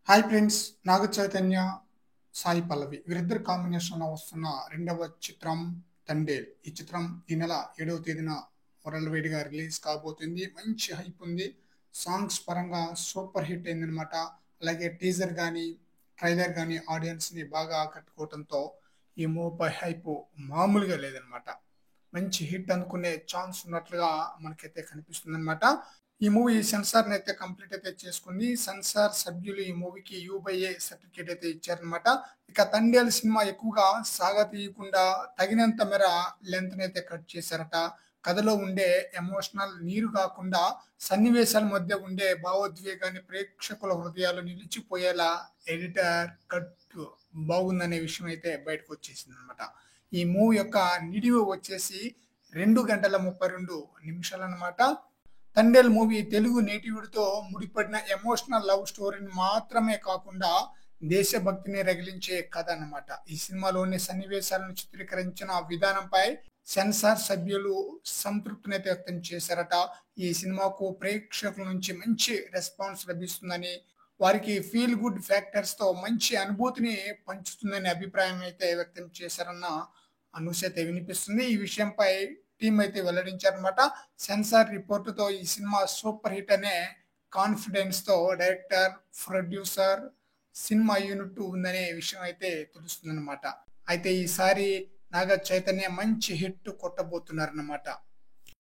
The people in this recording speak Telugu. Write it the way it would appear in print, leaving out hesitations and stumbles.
Hi friends. నాగ చైతన్య, సాయి పల్లవి వీరిద్దరు కాంబినేషన్‌లో వస్తున్న రెండవ చిత్రం 'తండేల్'. ఈ చిత్రం ఈ నెల 7వ తేదీన వరల్డ్ వైడ్‌గా రిలీజ్ కాబోతుంది. మంచి హైప్ ఉంది. సాంగ్స్ పరంగా సూపర్ హిట్ అయిందనమాట. అలాగే టీజర్ గాని, ట్రైలర్ గాని ఆడియన్స్‌ని బాగా ఆకట్టుకోవటంతో ఈ మూవీపై హైప్ మామూలుగా లేదనమాట. మంచి హిట్ అనుకునే ఛాన్స్ ఉన్నట్లుగా మనకైతే కనిపిస్తుందనమాట. ఈ మూవీ సెన్సార్‌నైతే కంప్లీట్ అయితే చేసుకుంది. సెన్సార్ సభ్యులు ఈ మూవీకి యూ/ఏ సర్టిఫికేట్ అయితే ఇచ్చారనమాట. ఇక 'తండేల్' సినిమా ఎక్కువగా సాగతీయకుండా తగినంత మేర లెంగ్త్‌నైతే కట్ చేశారట. కథలో ఉండే ఎమోషనల్ నీరు కాకుండా సన్నివేశాల మధ్య ఉండే భావోద్వేగాన్ని ప్రేక్షకుల హృదయాల్లో నిలిచిపోయేలా ఎడిటర్ కట్ బాగుందనే విషయం అయితే బయటకొచ్చేసిందనమాట. ఈ మూవీ యొక్క నిడివి వచ్చేసి 2 గంటల 32 నిమిషాలనమాట. 'తండేల్' మూవీ తెలుగు నేటివిటీతో ముడిపడిన ఎమోషనల్ లవ్ స్టోరీని మాత్రమే కాకుండా దేశభక్తిని రగిలించే కథ అన్నమాట. ఈ సినిమాలోని సన్నివేశాలను చిత్రీకరించిన విధానంపై సెన్సార్ సభ్యులు సంతృప్తినైతే వ్యక్తం చేశారట. ఈ సినిమాకు ప్రేక్షకుల నుంచి మంచి రెస్పాన్స్ లభిస్తుందని, వారికి ఫీల్ గుడ్ ఫ్యాక్టర్స్‌తో మంచి అనుభూతిని పంచుతుందనే అభిప్రాయం అయితే వ్యక్తం చేశారన్న న్యూస్ అయితే వినిపిస్తుంది. ఈ విషయంపై టీమ్ అయితే వెల్లడించారనమాట. సెన్సార్ రిపోర్ట్‌తో ఈ సినిమా సూపర్ హిట్ అనే కాన్ఫిడెన్స్‌తో డైరెక్టర్, ప్రొడ్యూసర్, సినిమా యూనిట్ ఉందనే విషయం అయితే తెలుస్తుందనమాట. అయితే ఈసారి నాగ చైతన్య మంచి హిట్ కొట్టబోతున్నారన్నమాట.